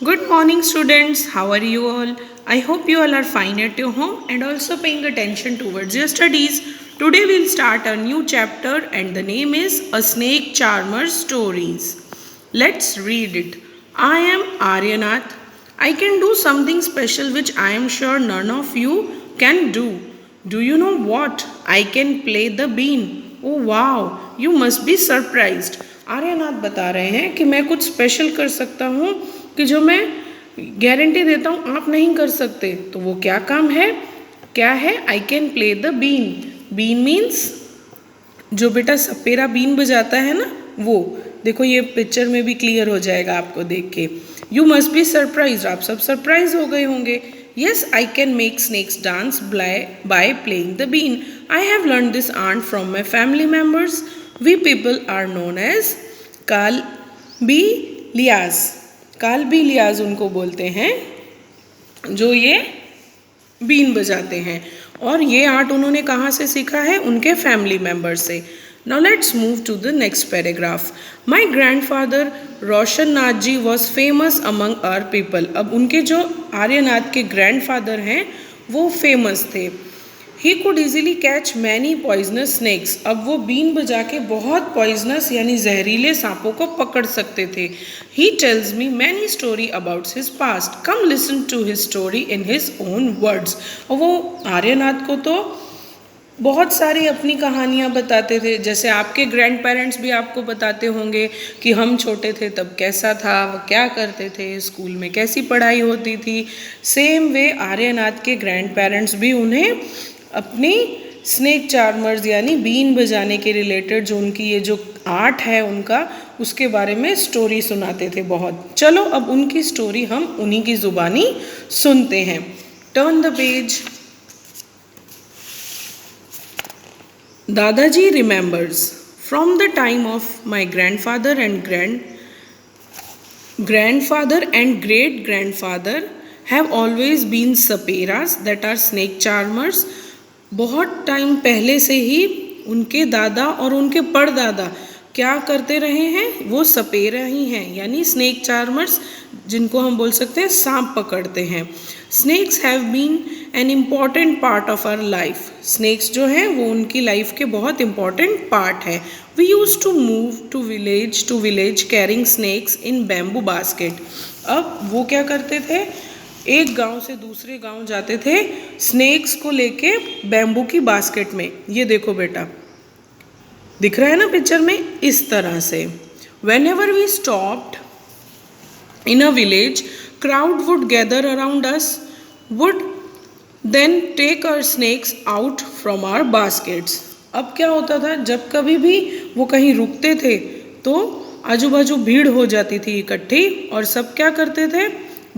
Good morning, students. How are you all? I hope you all are fine at your home and also paying attention towards your studies. Today we'll start a new chapter and the name is A Snake Charmer's Stories. Let's read it. I am Aryanath. I can do something special which I am sure none of you can do. Do you know what? I can play the bean. Oh wow, you must be surprised. Aryanath बता रहे हैं कि मैं कुछ special कर सकता हूँ कि जो मैं गारंटी देता हूँ आप नहीं कर सकते। तो वो क्या काम है? क्या है? I can play the been. Been means जो बेटा सपेरा बीन बजाता है ना, वो देखो ये पिक्चर में भी क्लियर हो जाएगा आपको देख के। यू मस्ट बी सरप्राइज, आप सब सरप्राइज हो गए होंगे। Yes, I can make snakes dance by playing the bean. I have learned this art from my family members. We people are known as कालबीलियाज। कालबीलियाज उनको बोलते हैं जो ये बीन बजाते हैं। और ये आर्ट उन्होंने कहाँ से सीखा है? उनके फैमिली मेम्बर से। Now let's move to the next paragraph. My grandfather Roshan Nath ji was famous among our people. अब उनके जो आर्यनाथ के ग्रैंडफादर हैं वो फेमस थे। He could easily catch many poisonous snakes. अब वो बीन बजा के बहुत पॉइजनस यानी जहरीले सांपों को पकड़ सकते थे। He tells me many story about his past. Come listen to his story in his own words. और वो आर्यनाथ को तो बहुत सारी अपनी कहानियाँ बताते थे, जैसे आपके ग्रैंड पेरेंट्स भी आपको बताते होंगे कि हम छोटे थे तब कैसा था, वो क्या करते थे, स्कूल में कैसी पढ़ाई होती थी। सेम वे आर्यनाथ के ग्रैंड पेरेंट्स भी उन्हें अपनी स्नेक चार्मर्स यानी बीन बजाने के रिलेटेड जो उनकी ये जो आर्ट है उनका, उसके बारे में स्टोरी सुनाते थे बहुत। चलो अब उनकी स्टोरी हम उन्हीं की ज़ुबानी सुनते हैं। Turn the page. Dadaji remembers from the time of my grandfather and great grandfather have always been saperas, that are snake charmers. बहुत टाइम पहले से ही उनके दादा और उनके परदादा क्या करते रहे हैं? वो सपेरा ही हैं यानी स्नेक चार्मर्स, जिनको हम बोल सकते हैं सांप पकड़ते हैं। Snakes have been an important part of our life. Snakes जो हैं वो उनकी लाइफ के बहुत इम्पॉर्टेंट पार्ट है। We use to move to village carrying snakes in bamboo basket. अब वो क्या करते थे? एक गांव से दूसरे गांव जाते थे स्नेक्स को लेके बैम्बू की बास्केट में। ये देखो बेटा, दिख रहा है ना पिक्चर में, इस तरह से। Whenever we stopped in a village, crowd would gather around us, would then take our snakes out from our baskets. अब क्या होता था? जब कभी भी वो कहीं रुकते थे तो आजू बाजू भीड़ हो जाती थी इकट्ठी, और सब क्या करते थे?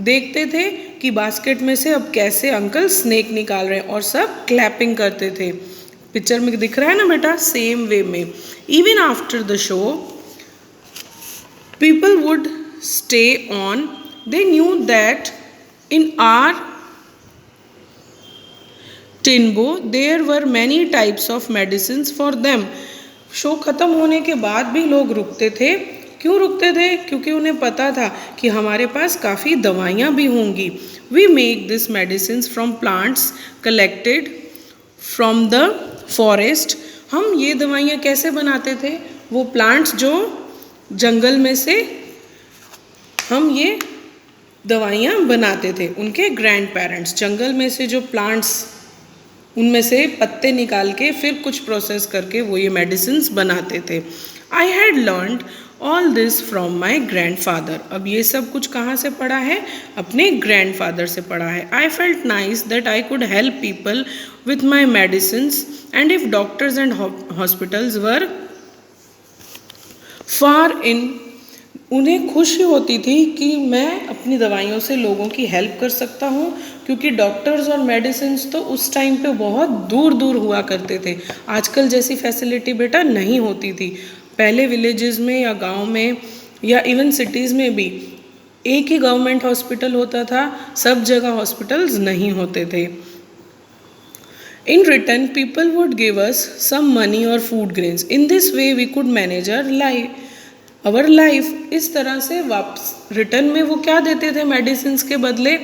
देखते थे कि बास्केट में से अब कैसे अंकल स्नेक निकाल रहे हैं, और सब क्लैपिंग करते थे। पिक्चर में दिख रहा है ना बेटा, सेम वे में। Even after the show people would stay on. They knew that in our Tinbo there were many types of medicines for them. Show ख़त्म होने के बाद भी लोग रुकते थे। क्यों रुकते थे? क्योंकि उन्हें पता था कि हमारे पास काफ़ी दवाइयाँ भी होंगी। We make this medicines from plants collected from the forest. हम ये दवाइयाँ कैसे बनाते थे? वो प्लांट्स जो जंगल में से हम ये दवाइयाँ बनाते थे। उनके ग्रैंड पेरेंट्स जंगल में से जो प्लांट्स, उनमें से पत्ते निकाल के फिर कुछ प्रोसेस करके वो ये मेडिसिन्स बनाते थे। I had learned all this from my grandfather. अब ये सब कुछ कहाँ से पढ़ा है? अपने ग्रैंडफादर से पढ़ा है। I felt nice that I could help people with my medicines and if doctors and hospitals were far in. उन्हें खुशी होती थी कि मैं अपनी दवाइयों से लोगों की हेल्प कर सकता हूँ, क्योंकि डॉक्टर्स और मेडिसिन्स तो उस टाइम पे बहुत दूर दूर हुआ करते थे। आजकल जैसी फैसिलिटी बेटा नहीं होती थी। पहले विलेजेस में या गांव में या इवन सिटीज़ में भी एक ही गवर्नमेंट हॉस्पिटल होता था, सब जगह हॉस्पिटल्स नहीं होते थे। In return, people would give us some money or food grains. In this way, we could manage our life. Our life. इस तरह से वापस रिटर्न में वो क्या देते थे मेडिसिन के बदले?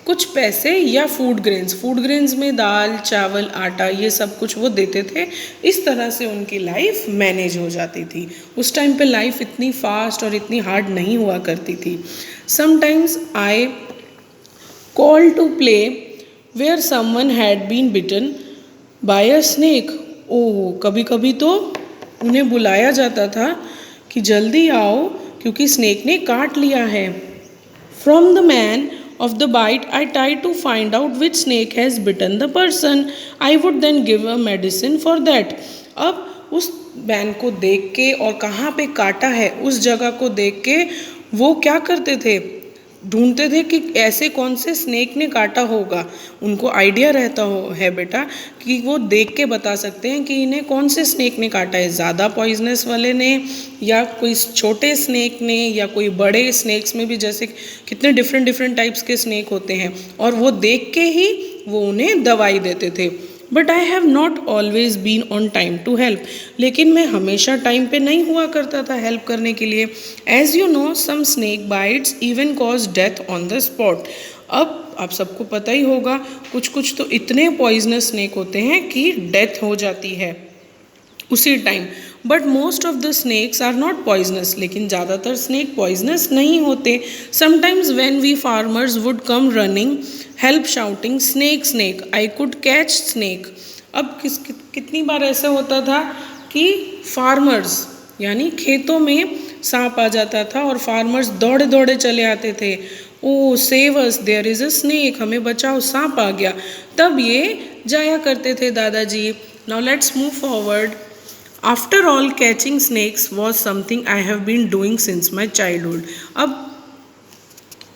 कुछ पैसे या फूड ग्रेन्स में दाल चावल आटा ये सब कुछ वो देते थे। इस तरह से उनकी लाइफ मैनेज हो जाती थी। उस टाइम पे लाइफ इतनी फास्ट और इतनी हार्ड नहीं हुआ करती थी। Sometimes I call to play where someone had been bitten by a snake. Oh, कभी कभी तो उन्हें बुलाया जाता था कि जल्दी आओ क्योंकि स्नेक ने काट लिया है। From the man of the bite, I try to find out which snake has bitten the person. I would then give a medicine for that. अब उस मैन को देख के और कहाँ पे काटा है उस जगह को देख के वो क्या करते थे? ढूंढते थे कि ऐसे कौन से स्नेक ने काटा होगा। उनको आइडिया रहता है बेटा कि वो देख के बता सकते हैं कि इन्हें कौन से स्नेक ने काटा है, ज़्यादा पॉइजनस वाले ने या कोई छोटे स्नेक ने या कोई बड़े स्नेक्स में भी जैसे कितने डिफरेंट टाइप्स के स्नेक होते हैं, और वो देख के ही वो उन्हें दवाई देते थे। But I have not always been on time to help. लेकिन मैं हमेशा टाइम पे नहीं हुआ करता था हेल्प करने के लिए। As you know some snake bites even cause death on the spot. अब आप सबको पता ही होगा कुछ तो इतने पॉइजनस स्नेक होते हैं कि डेथ हो जाती है उसी time. But most of the snakes are not poisonous. लेकिन ज़्यादातर स्नेक पॉइजनस नहीं होते। Sometimes when we farmers would come running help shouting snake snake I could catch snake. अब कितनी बार ऐसा होता था कि फार्मर्स यानी खेतों में सांप आ जाता था और फार्मर्स दौड़े दौड़े चले आते थे। Oh save us, there is a snake, हमें बचाओ सांप आ गया। तब ये जाया करते थे दादाजी। Now let's move forward. After all catching snakes was something I have been doing since my childhood. अब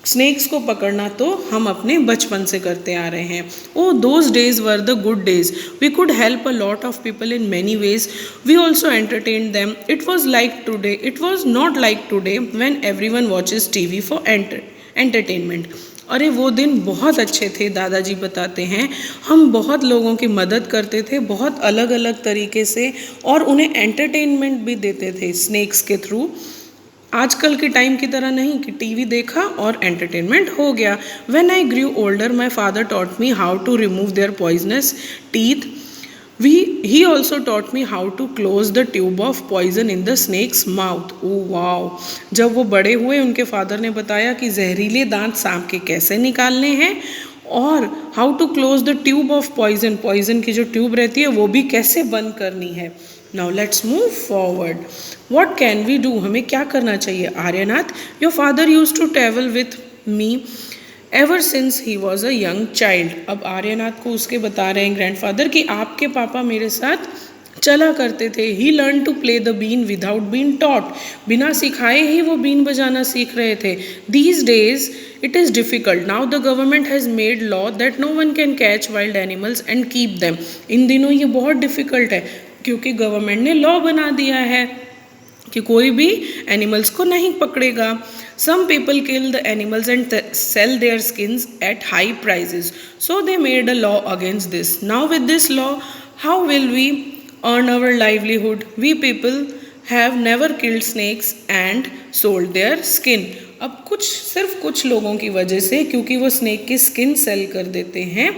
स्नेक्स को पकड़ना तो हम अपने बचपन से करते आ रहे हैं। Oh those days were the good days. We could help a lot of people in many ways. We also entertain them. It was like today, it was not like today when everyone watches TV for entertainment. अरे वो दिन बहुत अच्छे थे, दादाजी बताते हैं। हम बहुत लोगों की मदद करते थे बहुत अलग अलग तरीके से, और उन्हें एंटरटेनमेंट भी देते थे स्नेक्स के थ्रू। आजकल के टाइम की तरह नहीं कि टीवी देखा और एंटरटेनमेंट हो गया। When I grew older my father taught me how to remove their poisonous teeth. he also taught me how to close the tube of poison in the snake's mouth. Oh wow! जब वो बड़े हुए उनके father ने बताया कि जहरीले दांत सांप के कैसे निकालने हैं और how to close the tube of poison, poison की जो ट्यूब रहती है वो भी कैसे बंद करनी है। Now let's move forward. What can we do, हमें क्या करना चाहिए? Aryanath, your father used to travel with me ever since he was a young child. अब आर्यनाथ को उसके बता रहे हैं ग्रैंडफादर कि आपके पापा मेरे साथ चला करते थे। He learn to play the been without been taught. बिना सिखाए ही वो बीन बजाना सीख रहे थे। These days it is difficult. Now the government has made law that no one can catch wild animals and keep them. इन दिनों ये बहुत डिफ़िकल्ट है क्योंकि गवर्नमेंट ने लॉ बना दिया है कि कोई भी एनिमल्स को नहीं पकड़ेगा। Some people kill the animals and sell their skins at high prices. So they made a law against this. Now with this law, how will we earn our livelihood? We people have never killed snakes and sold their skin. अब सिर्फ कुछ लोगों की वजह से, क्योंकि वो snake की स्किन सेल कर देते हैं,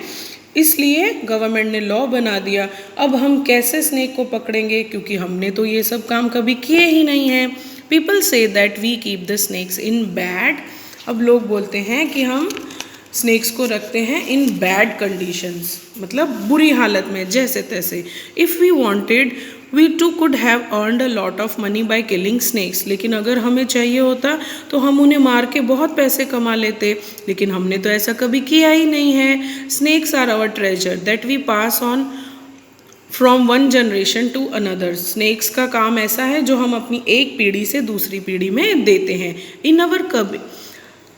इसलिए गवर्नमेंट ने लॉ बना दिया। अब हम कैसे स्नेक को पकड़ेंगे, क्योंकि हमने तो ये सब काम कभी किए ही नहीं हैं। पीपल से that we keep the snakes in bag. अब लोग बोलते हैं कि हम स्नेक्स को रखते हैं इन बैड कंडीशंस, मतलब बुरी हालत में, जैसे तैसे। If we wanted we too could have earned a lot of money by killing snakes. लेकिन अगर हमें चाहिए होता तो हम उन्हें मार के बहुत पैसे कमा लेते, लेकिन हमने तो ऐसा कभी किया ही नहीं है। Snakes are our treasure that we pass on from one generation to another. Snakes का काम ऐसा है जो हम अपनी एक पीढ़ी से दूसरी पीढ़ी में देते हैं। In our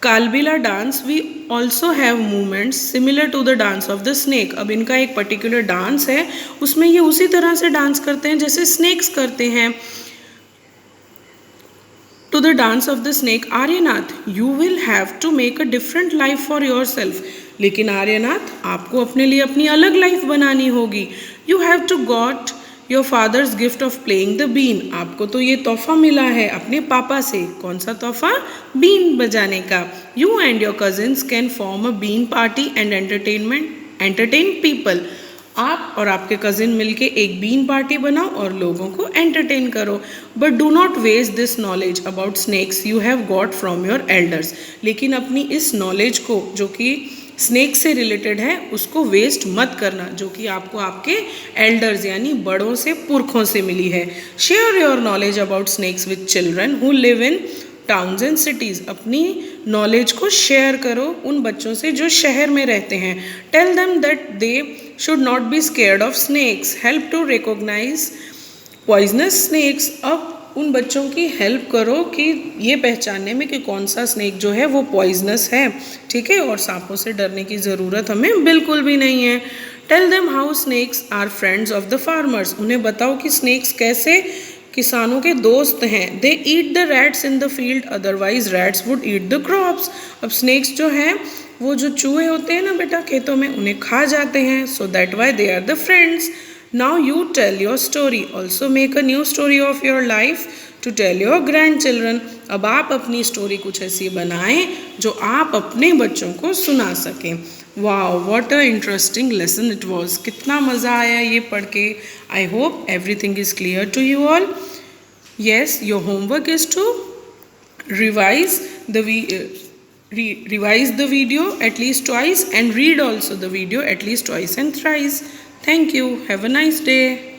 Kalbelia dance we also have movements similar to the dance of the snake. अब इनका एक पर्टिकुलर डांस है, उसमें ये उसी तरह से डांस करते हैं जैसे स्नेक्स करते हैं। To the dance of the snake Aryanath, you will have to make a different life for yourself. लेकिन आर्यनाथ, आपको अपने लिए अपनी अलग लाइफ बनानी होगी। You have to got your father's gift of playing the been, आपको तो ये तोहफा मिला है अपने पापा से। कौन सा तोहफा? बीन बजाने का। You and your cousins can form a been party and entertain people, आप और आपके कजिन मिलके एक बीन पार्टी बनाओ और लोगों को एंटरटेन करो। But do not waste this knowledge about snakes you have got from your elders, लेकिन अपनी इस नॉलेज को जो कि स्नेक से रिलेटेड है उसको वेस्ट मत करना, जो कि आपको आपके एल्डर्स यानी बड़ों से, पुरखों से मिली है। Share your knowledge about snakes with children who live in towns and cities, अपनी नॉलेज को शेयर करो उन बच्चों से जो शहर में रहते हैं। Tell them that they should not be scared of snakes, help to recognise poisonous snakes, अब उन बच्चों की हेल्प करो कि ये पहचानने में कि कौन सा स्नेक जो है वो पॉइजनस है, ठीक है, और सांपों से डरने की ज़रूरत हमें बिल्कुल भी नहीं है। Tell them how snakes are friends of the farmers, उन्हें बताओ कि स्नेक्स कैसे किसानों के दोस्त हैं। They eat the rats in the field otherwise rats would eat the crops, अब स्नेक्स जो हैं वो जो चूहे होते हैं ना बेटा खेतों में, उन्हें खा जाते हैं, so that why they are the friends. Now you tell your story, also make a new story of your life to tell your grand children, अब आप अपनी स्टोरी कुछ ऐसी बनाएं जो आप अपने बच्चों को सुना सकें। Wow, what a interesting lesson it was, कितना मज़ा आया ये पढ़ के। I hope everything is clear to you all. Yes, your homework is to revise the revise the video at least twice and read also the video at least twice and thrice. Thank you. Have a nice day.